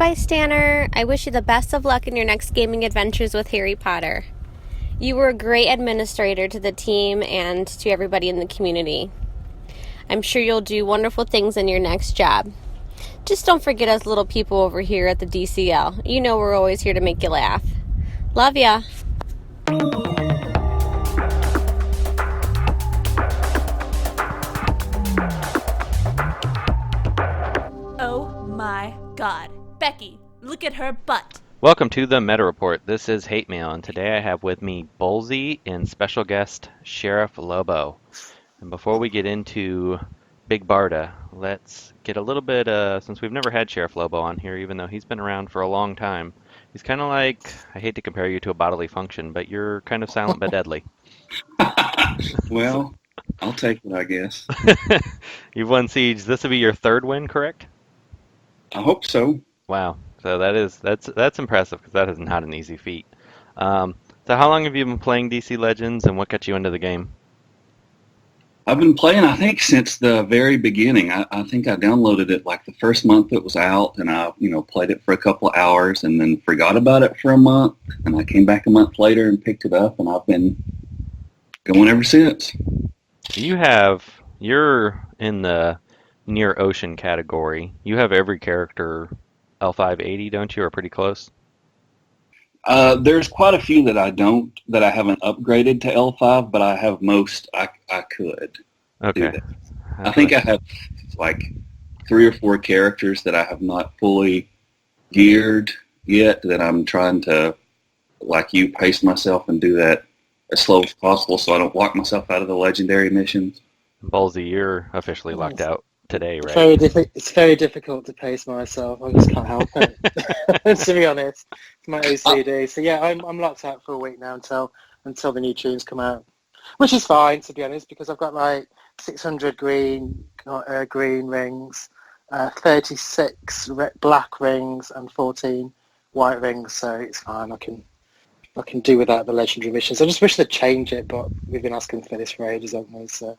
Goodbye, Stanner. I wish you the best of luck in your next gaming adventures with Harry Potter. You were a great administrator to the team and to everybody in the community. I'm sure you'll do wonderful things in your next job. Just don't forget us little people over here at the DCL. You know we're always here to make you laugh. Love ya. Oh my god. Becky, look at her butt. Welcome to the Meta Report. This is Hate Mail, and today I have with me Bulzee and special guest SheriffLobo. And before we get into Big Barda, let's get a little bit, since we've never had SheriffLobo on here, even though he's been around for a long time. He's kind of like, I hate to compare you to a bodily function, but you're kind of silent but deadly. Well, I'll take it, I guess. You've won Siege. This will be your third win, correct? I hope so. Wow. So that's impressive because that is not an easy feat. So how long have you been playing DC Legends, and what got you into the game? I've been playing, I think, since the very beginning. I think I downloaded it like the first month it was out, and I, played it for a couple of hours and then forgot about it for a month, and I came back a month later and picked it up, and I've been going ever since. You're in the near ocean category. You have every character L580, don't you, or pretty close? There's quite a few that I haven't upgraded to L5, but I have most I could do that. I think I have like 3 or 4 characters that I have not fully geared yet that I'm trying to, like you, pace myself and do that as slow as possible so I don't lock myself out of the legendary missions. Bulzee, you're officially locked out today, right? It's very difficult to pace myself. I just can't help it. To be honest, it's my OCD. So yeah, I'm locked out for a week now until the new tunes come out, which is fine, to be honest, because I've got like 600 green rings, 36 black rings, and 14 white rings. So it's fine. I can do without the legendary missions. I just wish they'd change it, but we've been asking for this for ages, haven't we? So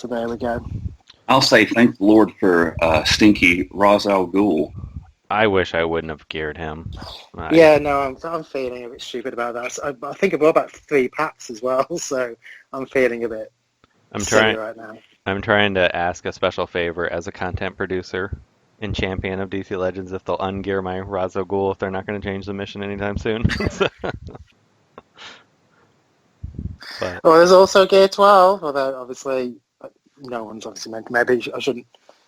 there we go. I'll say thank the Lord for stinky Ra's al Ghul. I wish I wouldn't have geared him. Yeah, no, I'm feeling a bit stupid about that. So I think I've got about 3 packs as well, so I'm feeling a bit silly right now. I'm trying to ask a special favor as a content producer and champion of DC Legends if they'll ungear my Ra's al Ghul if they're not going to change the mission anytime soon. But, well, there's also Gear 12, although obviously no one's obviously meant. Maybe I shouldn't.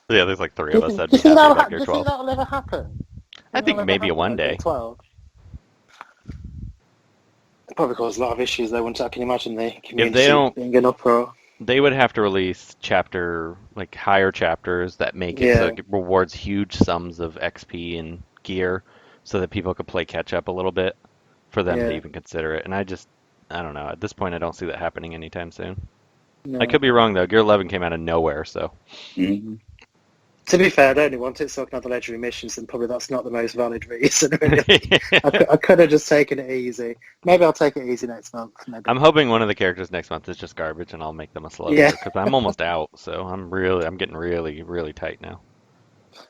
yeah, there's like 3 of us that Do you just think asked about Gear 12. Do you think that'll ever happen? I think maybe one day. Gear 12? It probably caused a lot of issues though, wouldn't it? I can imagine the community being an uproar. They would have to release higher chapters that make it so it rewards huge sums of XP and gear so that people could play catch up a little bit for them to even consider it. And I don't know. At this point, I don't see that happening anytime soon. No. I could be wrong, though. Gear 11 came out of nowhere, so. Mm-hmm. To be fair, I only want it so I can have the legendary missions, and probably that's not the most valid reason. I could have just taken it easy. Maybe I'll take it easy next month. Maybe. I'm hoping one of the characters next month is just garbage, and I'll make them a slow because I'm almost out, so I'm getting really, really tight now.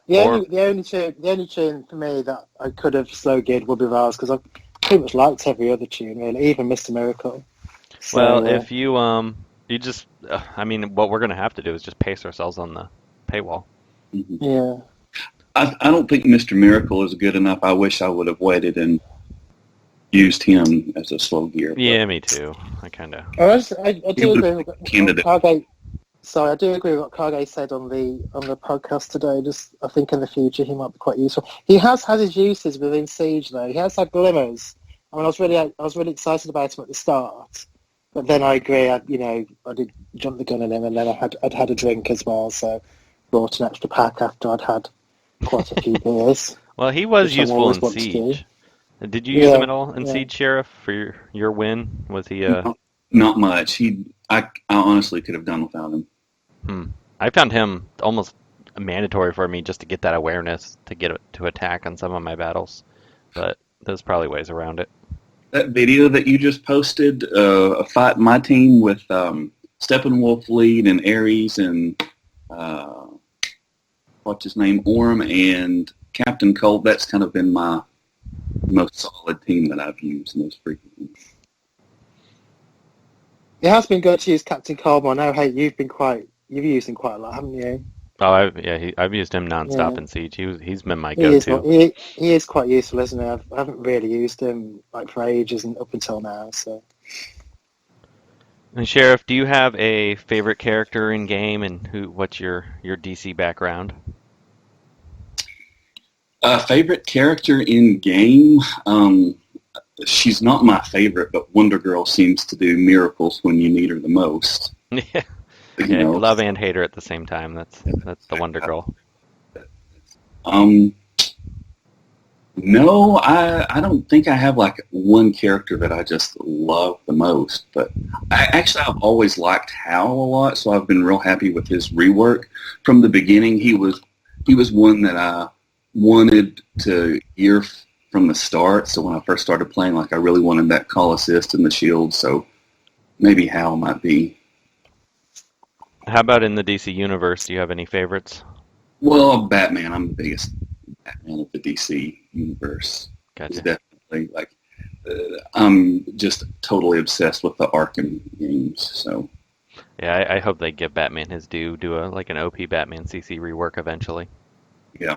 The only tune for me that I could have slow geared would be Ra's, because I pretty much liked every other tune, really, even Mr. Miracle. So, well, if you just, what we're going to have to do is just pace ourselves on the paywall. Mm-hmm. Yeah. I don't think Mr. Miracle is good enough. I wish I would have waited and used him as a slow gear. Yeah, me too. I kind of. I do agree with what Kage. Sorry, I do agree with what Kage said on the podcast today. Just I think in the future he might be quite useful. He has had his uses within Siege though. He has had glimmers. I mean, I was really excited about him at the start, but then I agree. I did jump the gun on him, and then I'd had a drink as well, so brought an extra pack after I'd had quite a few beers. Well, he was useful in Siege. Did you use him at all in Siege, Sheriff, for your win? Was he? Not much. I honestly could have done without him. I found him almost mandatory for me just to get that awareness to get to attack on some of my battles, but there's probably ways around it. That video that you just posted, a fight in my team with Steppenwolf lead and Ares and what's his name, Orm and Captain Cold, that's kind of been my most solid team that I've used most frequently. It has been good to use Captain Cold. I know, hey, you've used him quite a lot, haven't you? Oh, I've used him nonstop in Siege. He's been my He is, go-to. he is quite useful, isn't he? I haven't really used him like for ages and up until now. So. And Sheriff, do you have a favorite character in game, and what's your DC background? Favorite character in game? She's not my favorite, but Wonder Girl seems to do miracles when you need her the most. Yeah, You know. love and hate her at the same time. That's the Wonder Girl. No, I don't think I have like one character that I just love the most, but I've always liked Hal a lot, so I've been real happy with his rework. From the beginning, he was one that I wanted to hear from the start, so when I first started playing, like I really wanted that call assist and the shield, so maybe Hal might be. How about in the DC universe? Do you have any favorites? Well, Batman. I'm the biggest Batman of the DC universe. Gotcha. It's definitely like I'm just totally obsessed with the Arkham games. So yeah, I hope they give Batman his due. Do an OP Batman CC rework eventually. yeah.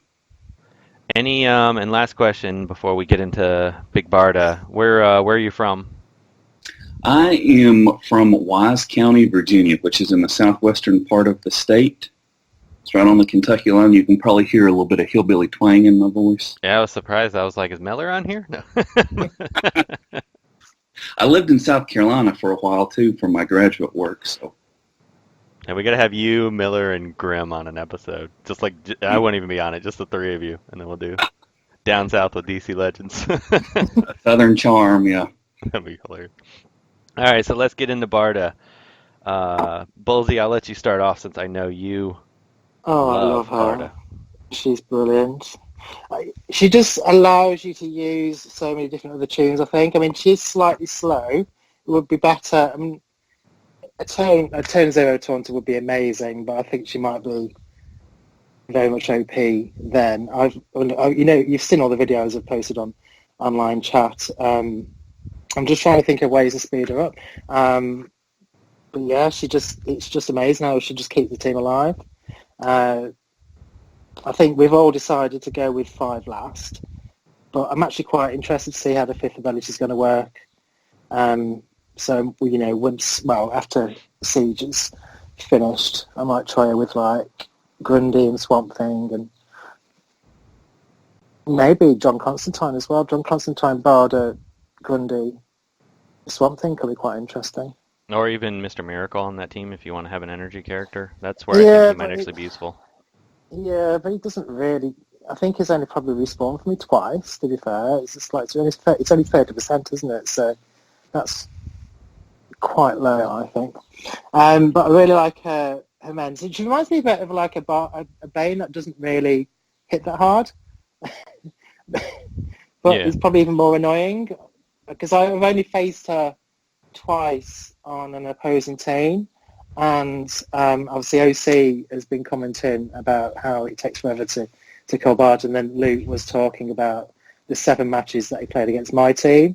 Any and last question before we get into Big Barda, where are you from? I am from Wise County, Virginia, which is in the southwestern part of the state. It's right on the Kentucky line. You can probably hear a little bit of hillbilly twang in my voice. Yeah, I was surprised. I was like, is Miller on here? No. I lived in South Carolina for a while, too, for my graduate work. So. And we got to have you, Miller, and Grimm on an episode. Just like, I won't even be on it, just the three of you. And then we'll do Down South with DC Legends. Southern charm, yeah. That'd be hilarious. All right, so let's get into Barda. Bulzee, I'll let you start off since I know you love I love her. Barda. She's brilliant. She just allows you to use so many different other tunes, I think. I mean, she's slightly slow. It would be better. I mean, a tone 0 taunter would be amazing, but I think she might be very much OP then. You've seen all the videos I've posted on online chat. I'm just trying to think of ways to speed her up. But yeah, it's just amazing how she just keeps the team alive. I think we've all decided to go with 5 last, but I'm actually quite interested to see how the 5th ability is going to work. So, after Siege is finished, I might try her with like Grundy and Swamp Thing and maybe John Constantine as well. John Constantine, Barda, Grundy, Swamp Thing could be quite interesting. Or even Mr. Miracle on that team if you want to have an energy character. That's where I think he might actually be useful. Yeah, but he doesn't really... I think he's only probably respawned for me twice, to be fair. It's just like, it's only 30%, isn't it? So that's quite low, I think. But I really like her men. She reminds me a bit of like a Bane that doesn't really hit that hard. But it's probably even more annoying because I've only faced her twice on an opposing team, and obviously OC has been commenting about how it takes forever to kill Barda, and then Luke was talking about the 7 matches that he played against my team,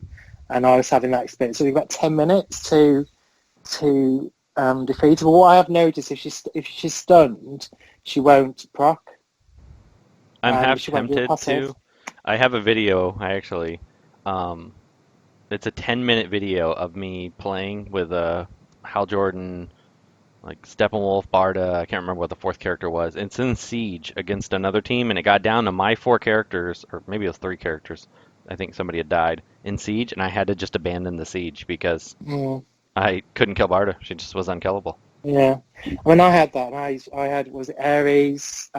and I was having that experience. So we've got 10 minutes to defeat her. But what I have noticed, if she's stunned, she won't proc. I'm half tempted to. I have a video, it's a 10-minute video of me playing with Hal Jordan, like Steppenwolf, Barda, I can't remember what the 4th character was. It's in Siege against another team, and it got down to my 4 characters, or maybe it was 3 characters. I think somebody had died in Siege, and I had to just abandon the Siege because I couldn't kill Barda. She just was unkillable. Yeah. I mean, I had that. I had, was it Ares,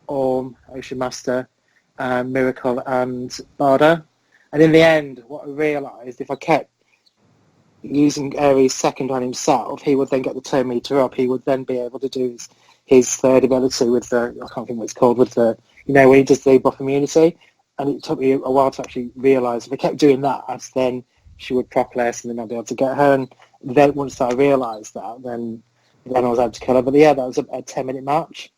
Orm, Ocean Master, Miracle, and Barda. And in the end, what I realised, if I kept using Ares second on himself, he would then get the turn meter up. He would then be able to do his 3rd ability with the, I can't think what it's called, with the, when he does the buff immunity. And it took me a while to actually realise if I kept doing that, then she would proc less and then I'd be able to get her. And then once I realised that, then I was able to kill her. But yeah, that was a 10-minute match.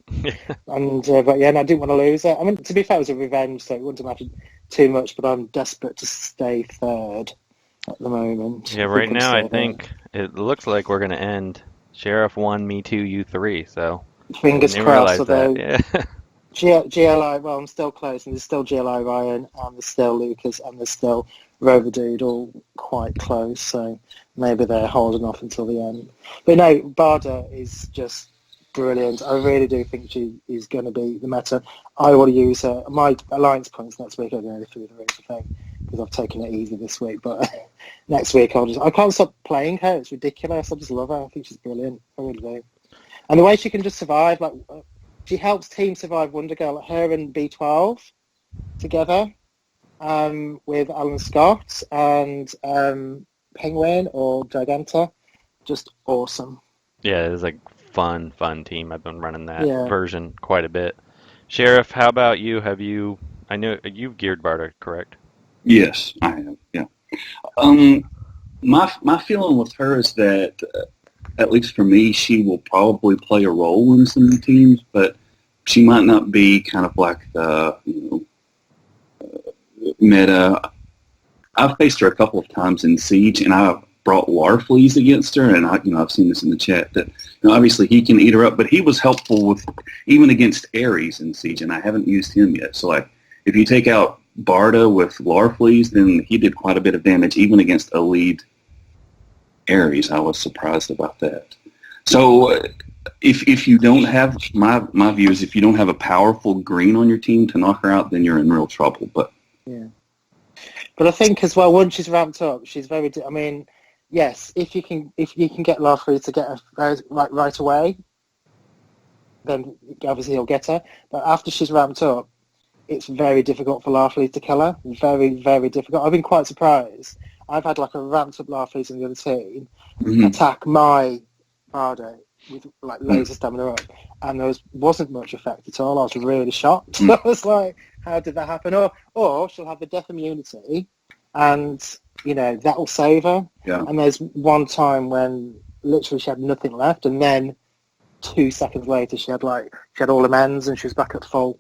And but yeah, and I didn't want to lose it. I mean, to be fair, it was a revenge, so it wouldn't have mattered too much. But I'm desperate to stay third at the moment. Yeah, right now I think it looks like we're gonna end Sheriff 1, me 2, you 3. So Fingers didn't crossed. realize that. Although Yeah. GLI, well, I'm still close, and there's still GLI Ryan, and there's still Lucas, and there's still Rover Dude, all quite close. So maybe they're holding off until the end. But no, Barda is just brilliant. I really do think she is going to be the meta. I want to use her. My alliance points next week are going to go through the roof, I think, because I've taken it easy this week. But next week I can't stop playing her. It's ridiculous. I just love her. I think she's brilliant. I really do. And the way she can just survive, like she helps Team Survive Wonder Girl, like her and B12 together, with Alan Scott and Penguin or Giganta. Just awesome. Yeah, it's like fun team. I've been running that Yeah. version quite a bit. Sheriff, how about you? I know you've geared Barda, correct? Yes, I have. Yeah. My feeling with her is that, at least for me, she will probably play a role in some teams, but she might not be kind of like the meta. I've faced her a couple of times in Siege, and I've brought Larfleeze against her, and I've seen this in the chat that obviously he can eat her up, but he was helpful with even against Ares in Siege, and I haven't used him yet. So like, if you take out Barda with Larfleeze, then he did quite a bit of damage even against a lead Ares. I was surprised about that. So if you don't have, my view is if you don't have a powerful green on your team to knock her out, then you're in real trouble. But yeah. But I think as well, once she's ramped up, she's very. I mean, yes, if you can get Larfleeze to get her right away, then obviously he'll get her. But after she's ramped up, it's very difficult for Larfleeze to kill her. Very, very difficult. I've been quite surprised. I've had like a ramped up Larfleeze in the other team attack my Barda with like loads of stamina up, and there wasn't much effect at all. I was really shocked. I was like, how did that happen? Or she'll have the death immunity, and that will save her. Yeah. And there's one time when literally she had nothing left, and then 2 seconds later she had all the mends, and she was back at full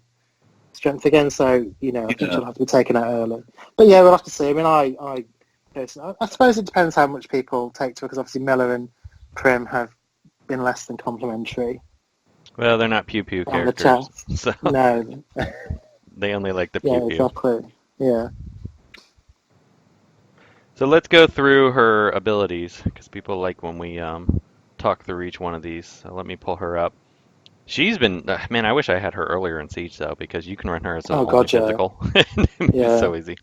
strength again. So I think she'll have to be taken out early. But yeah, we'll have to see. I mean, I personally, I suppose it depends how much people take to her, because obviously Miller and Prim have been less than complimentary. Well, they're not pew-pew characters, so no. they only like the pew-pew. Yeah, exactly. Yeah. So let's go through her abilities, because people like when we talk through each one of these. So let me pull her up. She's been, man, I wish I had her earlier in Siege, though, because you can run her as an only physical. It's so easy.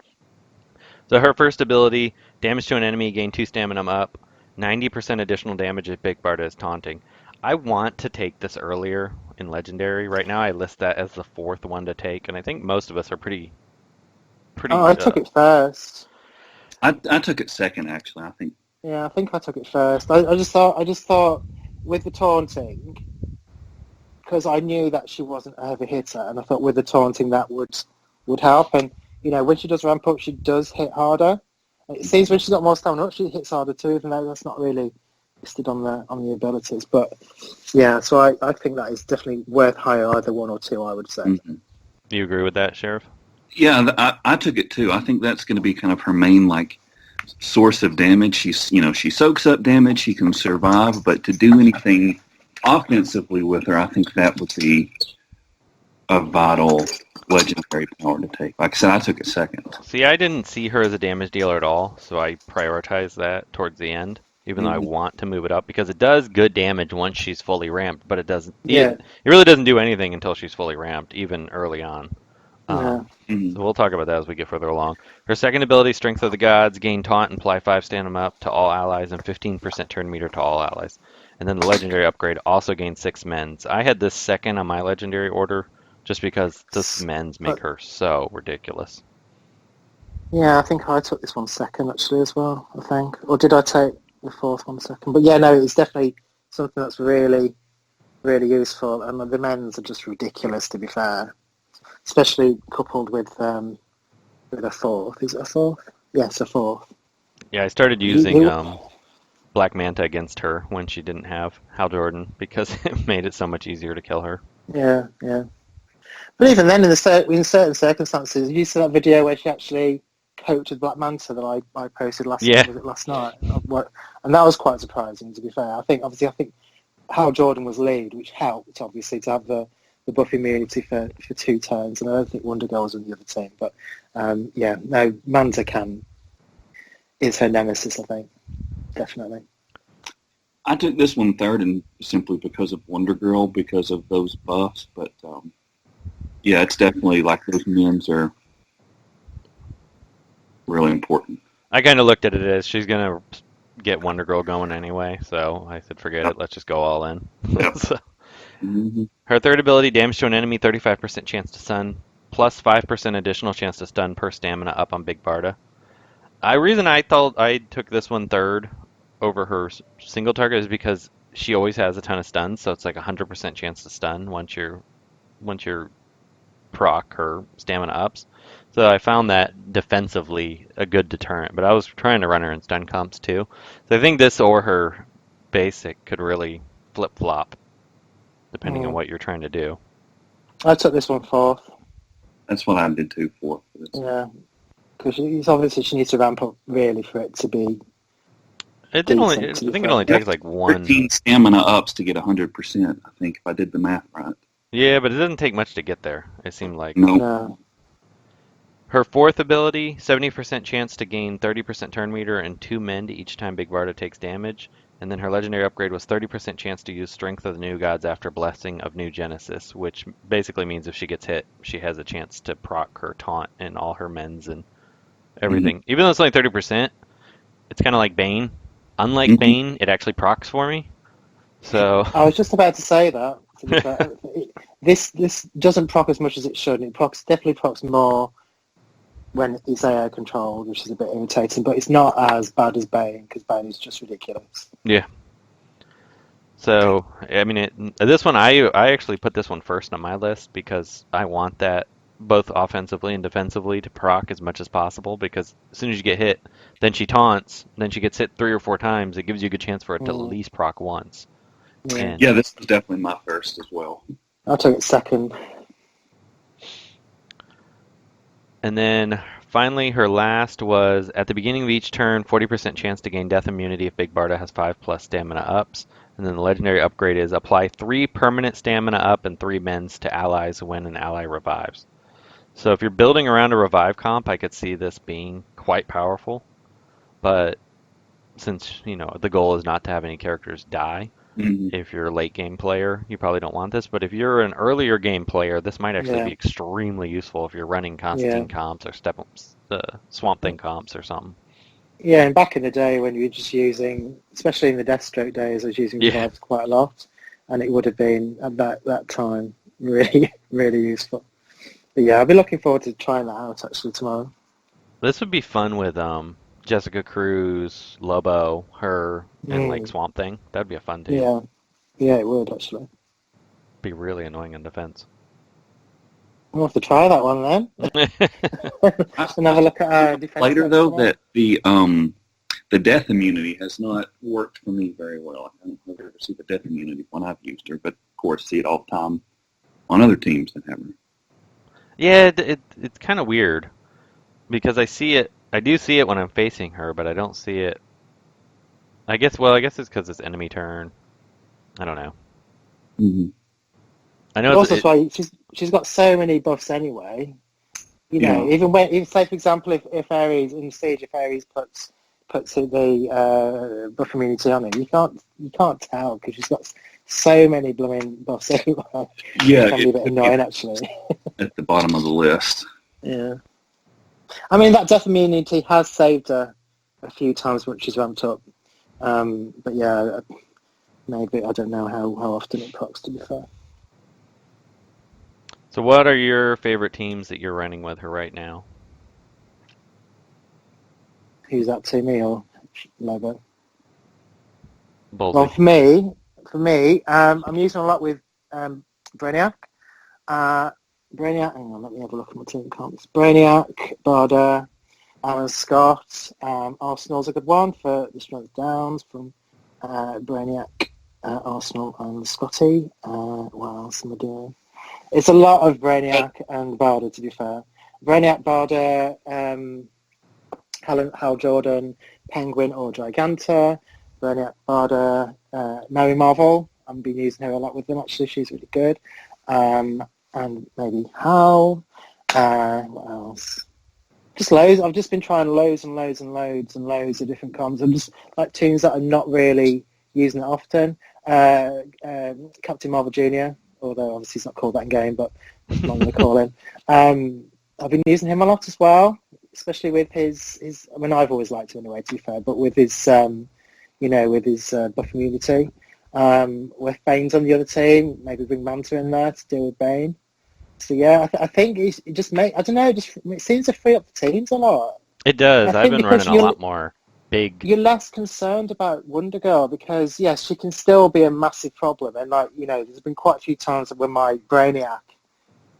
So her first ability, damage to an enemy, gain 2 stamina up, 90% additional damage if Big Barda is taunting. I want to take this earlier in Legendary. Right now I list that as the 4th one to take, and I think most of us are pretty I took it first. I took it second, actually. I think. Yeah, I think I took it first. I just thought with the taunting, because I knew that she wasn't a heavy hitter, and I thought with the taunting that would help. And when she does ramp up, she does hit harder. It seems when she's got more stamina up, she hits harder too, even though that's not really listed on the abilities. But yeah, so I think that is definitely worth higher, either 1 or 2, I would say. Do you agree with that, Sheriff? Yeah, I took it too. I think that's going to be kind of her main source of damage. She soaks up damage. She can survive, but to do anything offensively with her, I think that would be a vital legendary power to take. Like I said, I took it second. See, I didn't see her as a damage dealer at all, so I prioritized that towards the end, even though I want to move it up, because it does good damage once she's fully ramped, but it doesn't. Yeah. It really doesn't do anything until she's fully ramped, even early on. So we'll talk about that as we get further along. Her second ability, Strength of the Gods, gain taunt and apply 5 stamina up to all allies and 15% turn meter to all allies. And then the legendary upgrade also gains 6 mends. I had this second on my legendary order just because the mends make her so ridiculous. Yeah, I think I took this one second actually as well, I think. Or did I take the 4th one second? But yeah, no, it's definitely something that's really, really useful. And the mends are just ridiculous, to be fair. Especially coupled with a 4th. Is it a 4th? Yes, a 4th. Yeah, I started using Black Manta against her when she didn't have Hal Jordan, because it made it so much easier to kill her. Yeah, yeah. But even then, in certain circumstances, you saw that video where she actually coped with Black Manta that I posted last night. And that was quite surprising, to be fair. I think Hal Jordan was lead, which helped, obviously, to have the buff immunity for 2 turns, and I don't think Wonder Girl was on the other team. But, Manta is her nemesis, I think, definitely. I took this one third, and simply because of Wonder Girl, because of those buffs. But yeah, it's definitely like those memes are really important. I kind of looked at it as she's gonna get Wonder Girl going anyway, so I said, forget it. Let's just go all in. Yep. So, Mm-hmm. her third ability: damage to an enemy, 35% chance to stun, plus 5% additional chance to stun per stamina up on Big Barda. Reason I thought I took this one third over her single target is because she always has a ton of stuns, so it's like 100% chance to stun once you're proc her stamina ups. So I found that defensively a good deterrent, but I was trying to run her in stun comps too. So I think this or her basic could really flip-flop depending on what you're trying to do. I took this one fourth. That's what I did too, fourth. Yeah, because obviously she needs to ramp up really for it to be. I think it only takes like 13 stamina ups to get 100%. I think if I did the math right. Yeah, but it doesn't take much to get there. It seemed like. No. Her fourth ability, 70% chance to gain 30% turn meter and 2 mend each time Big Barda takes damage. And then her legendary upgrade was 30% chance to use Strength of the New Gods after Blessing of New Genesis, which basically means if she gets hit, she has a chance to proc her taunt and all her mends and everything. Mm-hmm. Even though it's only 30%, it's kind of like Bane. Unlike Bane, it actually procs for me. So I was just about to say that. To be fair. This doesn't proc as much as it should. It definitely procs more when it's AO controlled, which is a bit irritating, but it's not as bad as Bane, because Bane is just ridiculous. Yeah. So, I mean, this one, I actually put this one first on my list because I want that both offensively and defensively to proc as much as possible, because as soon as you get hit, then she taunts, then she gets hit 3 or 4 times, it gives you a good chance for it to at least proc once. Yeah. Yeah, this was definitely my first as well. I took it second. And then finally, her last was at the beginning of each turn, 40% chance to gain death immunity if Big Barda has 5+ stamina ups. And then the legendary upgrade is apply 3 permanent stamina up and 3 mends to allies when an ally revives. So if you're building around a revive comp, I could see this being quite powerful. But since, the goal is not to have any characters die, if you're a late game player, you probably don't want this. But if you're an earlier game player, this might actually be extremely useful if you're running Constantine comps or Swamp Thing comps or something. Yeah, and back in the day when you were just using, especially in the Deathstroke days, I was using revives quite a lot, and it would have been at that time really, really useful. But yeah, I'll be looking forward to trying that out actually tomorrow. This would be fun with Jessica Cruz, Lobo, her, and like Swamp Thing. That'd be a fun team. Yeah, it would actually. Be really annoying in defense. We'll have to try that one then. And have a look at our defense. Later though, that the death immunity has not worked for me very well. I don't ever see the death immunity when I've used her, but of course see it all the time on other teams that have her. Yeah, it's kind of weird because I do see it when I'm facing her, but I don't see it. I guess it's because it's enemy turn. I don't know. Mm-hmm. I know. Also, why she's got so many buffs anyway. Even say for example, if Ares in Siege, if Ares puts the buff immunity on him, you can't tell because she's got so many blooming buffs anyway. Yeah, it can be a bit annoying actually. At the bottom of the list. Yeah. I mean, that death immunity has saved her a few times when she's ramped up. But yeah, maybe I don't know how often it procs, to be fair. So what are your favorite teams that you're running with her right now? Who's that, to me or Lobo? Bulzee. Well, for me, I'm using a lot with Brainiac. Brainiac, hang on, let me have a look at my team comps. Brainiac, Barda, Alan Scott. Arsenal's a good one for the strength downs from Brainiac, Arsenal and Scotty. What else am I doing? It's a lot of Brainiac and Barda, to be fair. Brainiac, Barda, Hal Jordan, Penguin or Giganta. Brainiac, Barda, Mary Marvel. I've been using her a lot with them, actually. She's really good. And maybe Hal. What else? Just loads. I've just been trying loads and loads and loads and loads of different comms. I'm just like tunes that I'm not really using it often. Captain Marvel Jr., although obviously he's not called that in game, but that's what I'm going to call him. I've been using him a lot as well, especially with his. I mean, I've always liked him anyway, to be fair, but with his, with his buff immunity. With Bane's on the other team, maybe bring Manta in there to deal with Bane. So yeah, I think it just I don't know, it seems to free up the teams a lot. It does. I've been running a lot more big. You're less concerned about Wonder Girl because yes, she can still be a massive problem, and there's been quite a few times when my Brainiac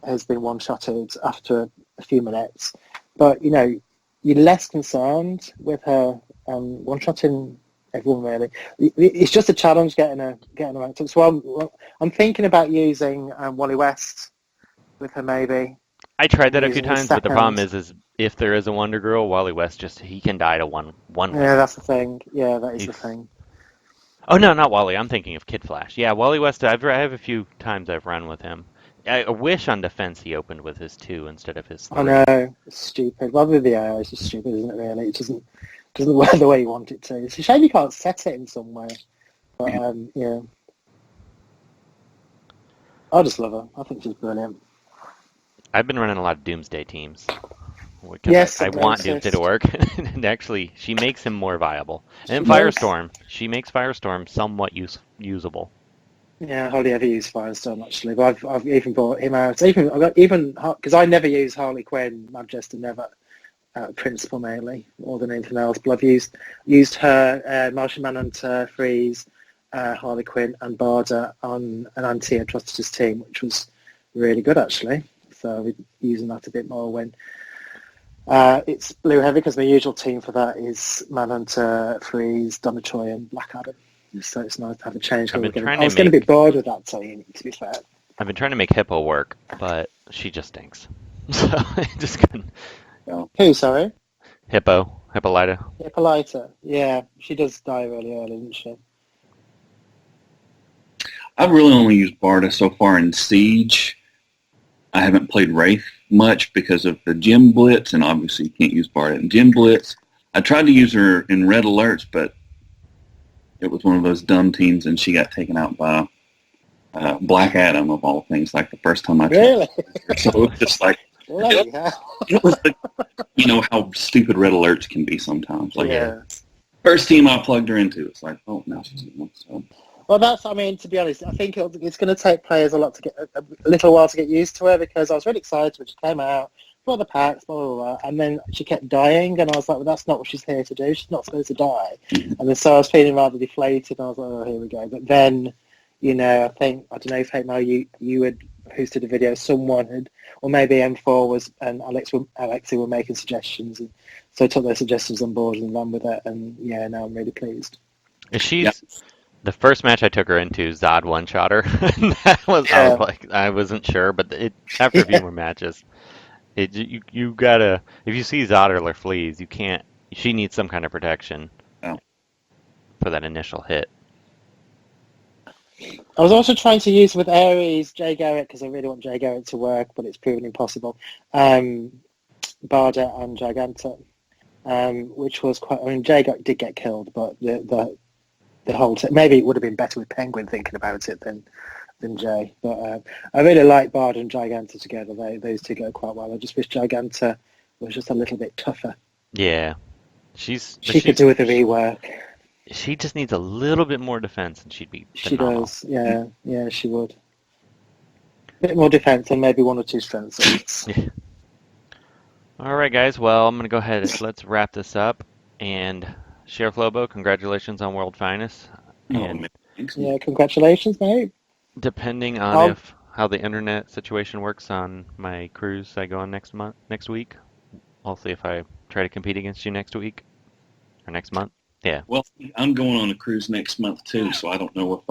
has been one-shotted after a few minutes, but you're less concerned with her one-shotting everyone really. It's just a challenge getting her ranked up. So I'm thinking about using Wally West with her maybe. I tried that a few times, but the problem is if there is a Wonder Girl, Wally West he can die to one. Yeah, that's the thing. Yeah, that is the thing. Oh no, not Wally. I'm thinking of Kid Flash. Yeah, Wally West. I have a few times I've run with him. I wish on defense he opened with his 2 instead of his 3. I know, it's stupid. Well, with the AI, it's just stupid, isn't it? Really, it doesn't work the way you want it to. It's a shame you can't set it in some way. But yeah, I just love her. I think she's brilliant. I've been running a lot of Doomsday teams. Yes, I want Doomsday to work, and actually, she makes him more viable. And Firestorm, she makes Firestorm somewhat usable. Yeah, I hardly ever use Firestorm actually, but I've even bought him out. Even because I never use Harley Quinn, Manchester never. Principal mainly, more than anything else. But I've used her, Martian Manhunter, Freeze, Harley Quinn, and Barda on an anti-atrocities team, which was really good actually. So we're using that a bit more when it's blue heavy, because my usual team for that is Manhunter, Freeze, Donna Troy, and Black Adam. So it's nice to have a change. I was getting a bit bored with that team, to be fair. I've been trying to make Hippo work, but she just stinks. So I just couldn't. Who, sorry? Hippolyta. Hippolyta, yeah. She does die really early, doesn't she? I've really only used Barda so far in Siege. I haven't played Wraith much because of the Gym Blitz, and obviously you can't use Barda in Gym Blitz. I tried to use her in Red Alerts, but it was one of those dumb teams, and she got taken out by Black Adam, of all things, like the first time I tried. Really? So it was just like, it was like, how stupid Red Alerts can be sometimes. Like, first team I plugged her into, it's like, oh, now she's so. Well, to be honest, I think it's going to take players a little while to get used to her, because I was really excited when she came out, bought the packs, blah, blah, blah, and then she kept dying, and I was like, well, that's not what she's here to do. She's not supposed to die. And then so I was feeling rather deflated, and I was like, oh, here we go. But then, I think, I don't know if you had posted a video, someone had, or maybe M4 was, and Alexi were making suggestions, and so I took their suggestions on board and ran with it, and yeah, now I'm really pleased. The first match I took her into, Zod one-shot her. I wasn't sure, but after a few more matches, you gotta, if you see Zod or Fleas, she needs some kind of protection for that initial hit. I was also trying to use with Ares Jay Garrett, because I really want Jay Garrett to work, but it's proven impossible. Barda and Giganta, which was quite. I mean, Jay did get killed, but the whole maybe it would have been better with Penguin thinking about it than Jay. But I really like Barda and Giganta together. Those two go quite well. I just wish Giganta was just a little bit tougher. Yeah, she could do with a rework. She just needs a little bit more defense, and she'd be phenomenal. She does, yeah, she would. A bit more defense and maybe 1 or 2 strengths. Yeah. All right, guys. Well, I'm going to go ahead. Let's wrap this up. And SheriffLobo, congratulations on World Finest. And yeah, congratulations, mate. Depending on how the internet situation works on my cruise I go on next week, I'll see if I try to compete against you next week or next month. Yeah. Well, I'm going on a cruise next month too, so I don't know if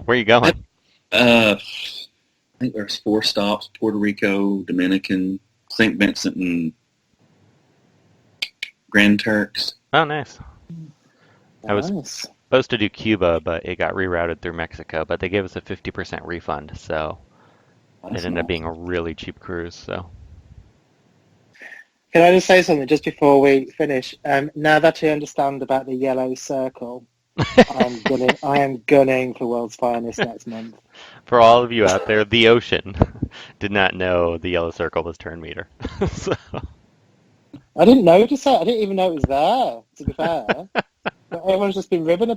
Where are you going? think there's 4 stops: Puerto Rico, Dominican, St. Vincent, and Grand Turks. Oh, nice. I was Nice. supposed to do Cuba, but it got rerouted through Mexico. But they gave us a 50% refund, so it ended up being a really cheap cruise. So. Can I just say something just before we finish? Now that I understand about the yellow circle, I am gunning for World's Finest next month. For all of you out there, TheOcean did not know the yellow circle was turn meter. So. I didn't notice it. I didn't even know it was there, to be fair. But everyone's just been ribbing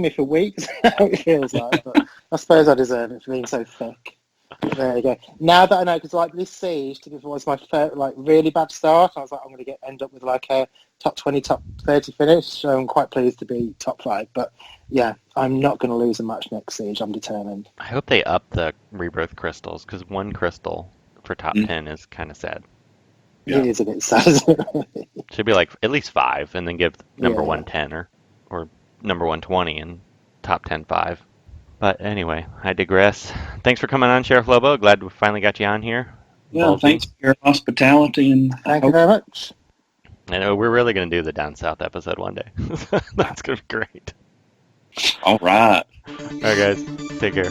me for weeks. How it feels like. But I suppose I deserve it for being so thick. There you go. Now that I know, because like this siege was my first, like really bad start. I was like, I'm going to end up with like a top 20, top 30 finish. So I'm quite pleased to be top 5. But yeah, I'm not going to lose a match next siege. I'm determined. I hope they up the rebirth crystals, because 1 crystal for top 10 is kind of sad. Yeah. It is a bit sad, isn't it? Should be like at least 5, and then give number 1 10 or number 1 20 and top 10 5. But anyway, I digress. Thanks for coming on, Sheriff Lobo. Glad we finally got you on here. Yeah, Bulzee. Thanks for your hospitality. And Thank you very much. I know we're really going to do the Down South episode one day. That's going to be great. All right. All right, guys. Take care.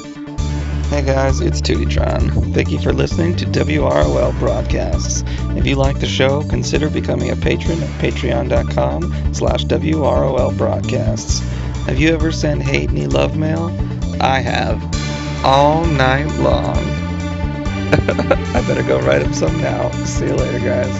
Hey guys, it's Tootytron. Thank you for listening to WROL Broadcasts. If you like the show, consider becoming a patron at patreon.com/WROL Broadcasts. Have you ever sent hate any love mail? I have. All night long. I better go write him some now. See you later, guys.